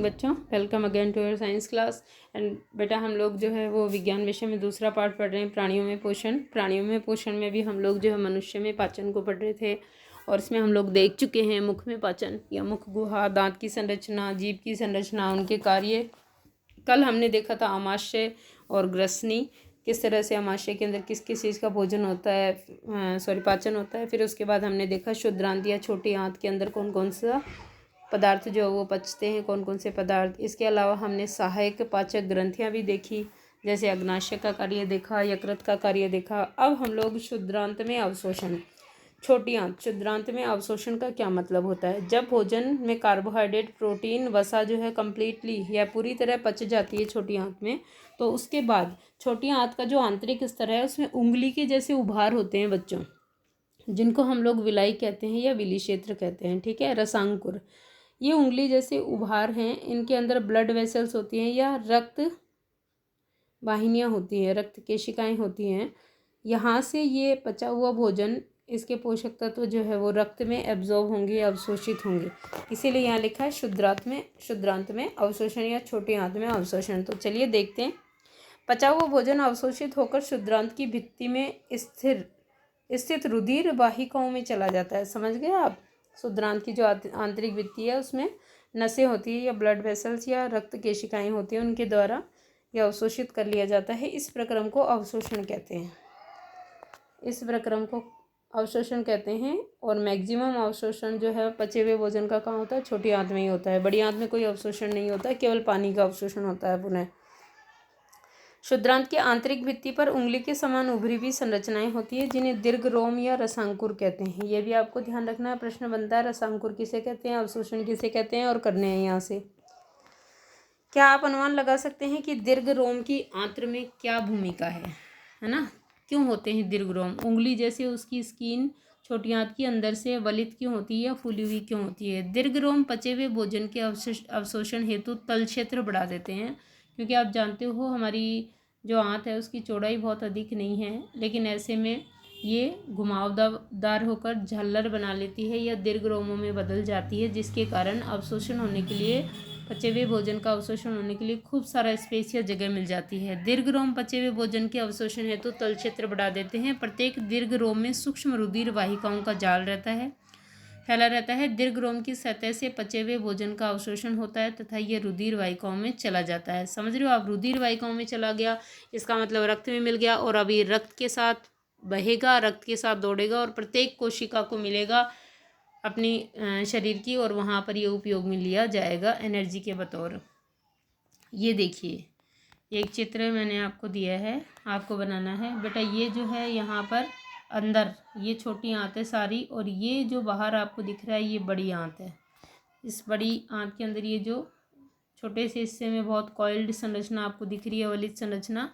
बच्चों, welcome again to your science class. And बेटा, हम लोग जो है वो विज्ञान विषय में दूसरा पार्ट पढ़ रहे हैं, प्राणियों में पोषण। प्राणियों में पोषण में भी हम लोग जो है मनुष्य में पाचन को पढ़ रहे थे, और इसमें हम लोग देख चुके हैं मुख में पाचन या मुख गुहा, दांत की संरचना, जीभ की संरचना, उनके कार्य। कल हमने देखा था आमाशय और ग्रसनी, किस तरह से आमाशय के अंदर किस किस चीज़ का भोजन होता है, पाचन होता है। फिर उसके बाद हमने देखा शुद्रांत या छोटी आंत के अंदर कौन कौन सा पदार्थ जो वो पचते हैं, कौन कौन से पदार्थ। इसके अलावा हमने सहायक पाचक ग्रंथियाँ भी देखी, जैसे अग्नाशय का कार्य देखा, यकृत का कार्य देखा। अब हम लोग शुद्रांत में अवशोषण, छोटी आंत, शुद्रांत में अवशोषण का क्या मतलब होता है। जब भोजन में कार्बोहाइड्रेट, प्रोटीन, वसा जो है कम्प्लीटली या पूरी तरह पच जाती है छोटी आंत में, तो उसके बाद छोटी आंत का जो आंतरिक स्तर है उसमें उंगली के जैसे उभार होते हैं बच्चों, जिनको हम लोग विलाई कहते हैं या विली क्षेत्र कहते हैं। ठीक है, रसांकुर, ये उंगली जैसे उभार हैं, इनके अंदर ब्लड वेसल्स होती हैं या रक्त वाहिनियाँ होती हैं, रक्त केशिकाएँ होती हैं। यहाँ से ये पचा हुआ भोजन, इसके पोषक तत्व जो है वो रक्त में एब्जॉर्ब होंगे, अवशोषित होंगे। इसीलिए यहाँ लिखा है शुद्रांत में अवशोषण या छोटी आंत में अवशोषण। तो चलिए देखते हैं। पचा हुआ भोजन अवशोषित होकर शुद्रांत की भित्ति में स्थित रुधिर वाहिकाओं में चला जाता है। समझ गए आप। शुद्रांत की जो आंतरिक भित्ति है उसमें नसें होती है या ब्लड वेसल्स या रक्त केशिकाएं होती हैं, उनके द्वारा यह अवशोषित कर लिया जाता है। इस प्रक्रम को अवशोषण कहते हैं, इस प्रक्रम को अवशोषण कहते हैं। और मैक्सिमम अवशोषण जो है पचे हुए भोजन का कहाँ होता है, छोटी आंत में ही होता है। बड़ी आंत में कोई अवशोषण नहीं होता है, केवल पानी का अवशोषण होता है। पुनः शुद्रांत की आंतरिक भित्ति पर उंगली के समान उभरी हुई संरचनाएं होती है, जिन्हें दीर्घ रोम या रसांकुर कहते हैं। ये भी आपको ध्यान रखना है, प्रश्न बनता है रसांकुर किसे कहते हैं, अवशोषण किसे कहते हैं, और करने हैं यहाँ से। क्या आप अनुमान लगा सकते हैं कि दीर्घ रोम की आंत्र में क्या भूमिका है ना। क्यों होते हैं दीर्घ रोम। उंगली जैसे उसकी स्किन छोटी आंत की अंदर से वलित क्यों होती है या फूली हुई क्यों होती है। दीर्घ रोम पचे हुए भोजन के अवशोषण हेतु तल क्षेत्र बढ़ा देते हैं, क्योंकि आप जानते हो हमारी जो आंत है उसकी चौड़ाई बहुत अधिक नहीं है, लेकिन ऐसे में ये घुमावदार होकर झालर बना लेती है या दीर्घ रोमों में बदल जाती है, जिसके कारण अवशोषण होने के लिए, पचे हुए भोजन का अवशोषण होने के लिए खूब सारा स्पेस या जगह मिल जाती है। दीर्घ रोम पचे हुए भोजन के अवशोषण हेतु तल क्षेत्र बढ़ा देते हैं। प्रत्येक दीर्घ रोम में सूक्ष्म रुधिर वाहिकाओं का जाल रहता है, फैला रहता है। दीर्घ रोम की सतह से पचे हुए भोजन का अवशोषण होता है तथा यह रुधिर वाहिकाओं में चला जाता है। समझ रहे हो आप, रुधिर वाहिकाओं में चला गया, इसका मतलब रक्त में मिल गया, और अब ये रक्त के साथ बहेगा, रक्त के साथ दौड़ेगा और प्रत्येक कोशिका को मिलेगा अपनी शरीर की, और वहाँ पर ये उपयोग में लिया जाएगा एनर्जी के बतौर। ये देखिए, एक चित्र मैंने आपको दिया है, आपको बनाना है बेटा। ये जो है यहाँ पर अंदर ये छोटी आंत है सारी, और ये जो बाहर आपको दिख रहा है ये बड़ी आंत है। इस बड़ी आंत के अंदर ये जो छोटे से हिस्से में बहुत कॉइल्ड संरचना आपको दिख रही है, वलित संरचना,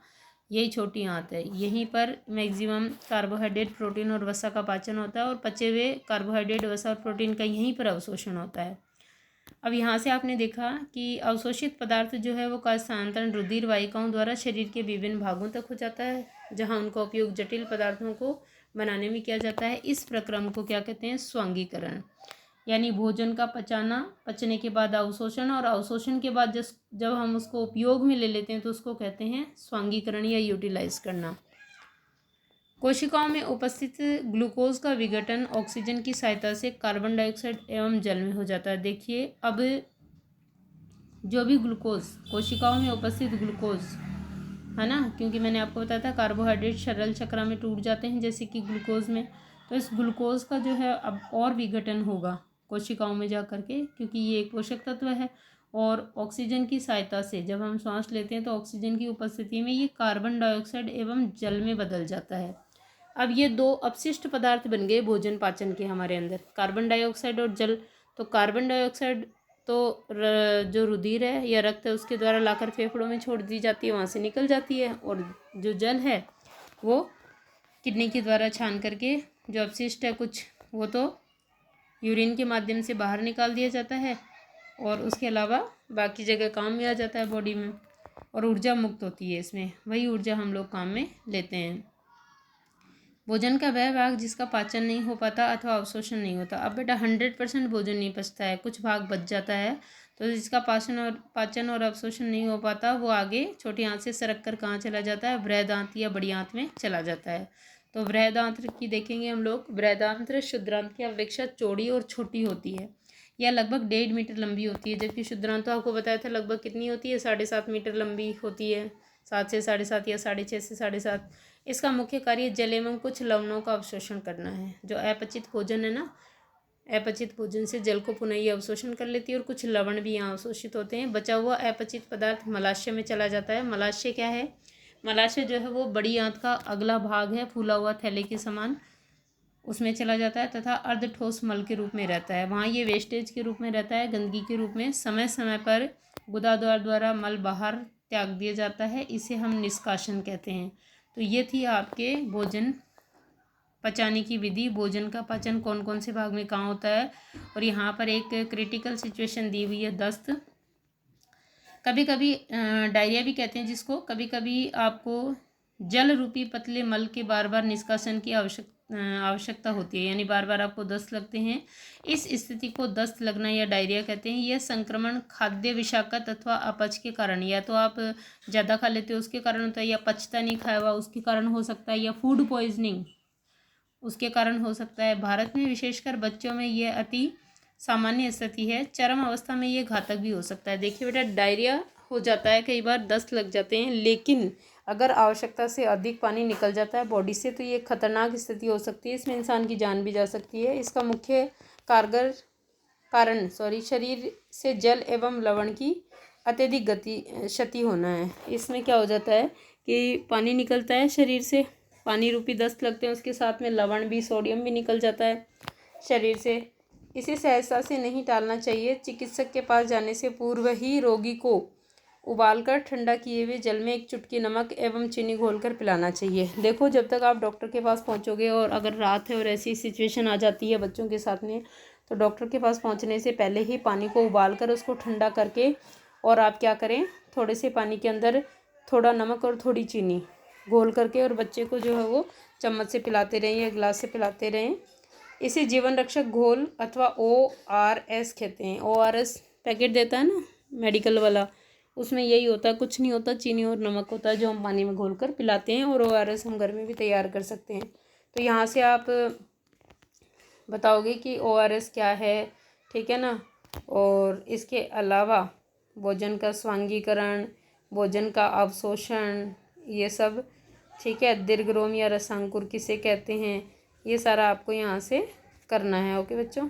यही छोटी आंत है। यहीं पर मैक्सिमम कार्बोहाइड्रेट, प्रोटीन और वसा का पाचन होता है, और पचे हुए कार्बोहाइड्रेट, वसा और प्रोटीन का यहीं पर अवशोषण होता है। अब यहाँ से आपने देखा कि अवशोषित पदार्थ जो है वो का स्थानांतरण रुधिर वाहिकाओं द्वारा शरीर के विभिन्न भागों तक हो जाता है, जहाँ उनका उपयोग जटिल पदार्थों को बनाने में किया जाता है। इस प्रक्रम को क्या कहते हैं, स्वांगीकरण। यानी भोजन का पचाना, पचने के बाद अवशोषण, और अवशोषण के बाद जब हम उसको उपयोग में ले लेते हैं तो उसको कहते हैं स्वांगीकरण या यूटिलाइज करना। कोशिकाओं में उपस्थित ग्लूकोज का विघटन ऑक्सीजन की सहायता से कार्बन डाइऑक्साइड एवं जल में हो जाता है। देखिए, अब जो भी ग्लूकोज, कोशिकाओं में उपस्थित ग्लूकोज है ना, क्योंकि मैंने आपको बताया था कार्बोहाइड्रेट सरल चक्रा में टूट जाते हैं जैसे कि ग्लूकोज में, तो इस ग्लूकोज का जो है अब और विघटन होगा कोशिकाओं में जा कर के, क्योंकि ये एक पोषक तत्व है। और ऑक्सीजन की सहायता से जब हम सांस लेते हैं तो ऑक्सीजन की उपस्थिति में ये कार्बन डाइऑक्साइड एवं जल में बदल जाता है। अब ये दो अपशिष्ट पदार्थ बन गए भोजन पाचन के हमारे अंदर, कार्बन डाइऑक्साइड और जल। तो कार्बन डाइऑक्साइड तो जो रुधिर है या रक्त है उसके द्वारा लाकर फेफड़ों में छोड़ दी जाती है, वहाँ से निकल जाती है, और जो जल है वो किडनी के द्वारा छान करके जो अपशिष्ट है कुछ, वो तो यूरिन के माध्यम से बाहर निकाल दिया जाता है, और उसके अलावा बाकी जगह काम में आ जाता है बॉडी में, और ऊर्जा मुक्त होती है इसमें, वही ऊर्जा हम लोग काम में लेते हैं। भोजन का वह भाग जिसका पाचन नहीं हो पाता अथवा अवशोषण नहीं होता। अब बेटा 100% भोजन नहीं पचता है, कुछ भाग बच जाता है, तो जिसका पाचन और अवशोषण नहीं हो पाता वो आगे छोटी आंत से सरक कर कहाँ चला जाता है, बृहदांत या बड़ी आंत में चला जाता है। तो बृहदांत्र की देखेंगे हम लोग। बृहदांत्र शुद्रांत की अपेक्षा चौड़ी और छोटी होती है। यह लगभग 1.5 मीटर लंबी होती है, जबकि शुद्रांत तो आपको बताया था लगभग कितनी होती है, 7.5 मीटर लंबी होती है, 7 से 7.5 या 6.5 से 7.5। इसका मुख्य कार्य जल एवं कुछ लवणों का अवशोषण करना है। जो अपचित भोजन है ना, अपचित भोजन से जल को पुनः ये अवशोषण कर लेती है और कुछ लवण भी यहाँ अवशोषित होते हैं। बचा हुआ अपचित पदार्थ मलाशय में चला जाता है। मलाशय क्या है, मलाशय जो है वो बड़ी आंत का अगला भाग है, फूला हुआ थैले के समान, उसमें चला जाता है तथा अर्ध ठोस मल के रूप में रहता है। वहाँ ये वेस्टेज के रूप में रहता है, गंदगी के रूप में। समय समय पर गुदाद्वार द्वारा मल बाहर त्याग दिया जाता है, इसे हम निष्कासन कहते हैं। तो ये थी आपके भोजन पचाने की विधि। भोजन का पाचन कौन कौन से भाग में कहाँ होता है। और यहाँ पर एक क्रिटिकल सिचुएशन दी हुई है, दस्त, कभी कभी डायरिया भी कहते हैं जिसको। कभी कभी आपको जल रूपी पतले मल के बार बार निष्कासन की आवश्यकता होती है, यानी बार बार आपको दस्त लगते हैं। इस स्थिति को दस्त लगना या डायरिया कहते हैं। यह संक्रमण खाद्य विषाक्त अथवा अपच के कारण, या तो आप ज़्यादा खा लेते हो उसके कारण होता है, या पचता नहीं खाया हुआ उसके कारण हो सकता है, या फूड पॉइजनिंग उसके कारण हो सकता है। भारत में विशेषकर बच्चों में यह अति सामान्य स्थिति है। चरम अवस्था में ये घातक भी हो सकता है। देखिए बेटा, डायरिया हो जाता है, कई बार दस्त लग जाते हैं, लेकिन अगर आवश्यकता से अधिक पानी निकल जाता है बॉडी से तो ये खतरनाक स्थिति हो सकती है, इसमें इंसान की जान भी जा सकती है। इसका मुख्य शरीर से जल एवं लवण की अत्यधिक क्षति होना है। इसमें क्या हो जाता है कि पानी निकलता है शरीर से, पानी रूपी दस्त लगते हैं, उसके साथ में लवण भी, सोडियम भी निकल जाता है शरीर से। इसे सहजता से नहीं टालना चाहिए। चिकित्सक के पास जाने से पूर्व ही रोगी को उबालकर ठंडा किए हुए जल में 1 चुटकी नमक एवं चीनी घोलकर पिलाना चाहिए। देखो, जब तक आप डॉक्टर के पास पहुंचोगे, और अगर रात है और ऐसी सिचुएशन आ जाती है बच्चों के साथ में, तो डॉक्टर के पास पहुंचने से पहले ही पानी को उबालकर उसको ठंडा करके, और आप क्या करें, थोड़े से पानी के अंदर थोड़ा नमक और थोड़ी चीनी घोल करके और बच्चे को जो है वो चम्मच से पिलाते रहें या गिलास से पिलाते रहें। इसे जीवन रक्षक घोल अथवा ORS कहते हैं। ORS पैकेट देता है ना मेडिकल वाला, उसमें यही होता है, कुछ नहीं होता, चीनी और नमक होता है जो हम पानी में घोल कर पिलाते हैं। और ORS हम घर में भी तैयार कर सकते हैं। तो यहाँ से आप बताओगे कि ORS क्या है, ठीक है ना। और इसके अलावा भोजन का स्वांगीकरण, भोजन का अवशोषण, ये सब, ठीक है, दीर्घरोम या रसांकुर किसे कहते हैं, ये सारा आपको यहाँ से करना है। ओके बच्चों।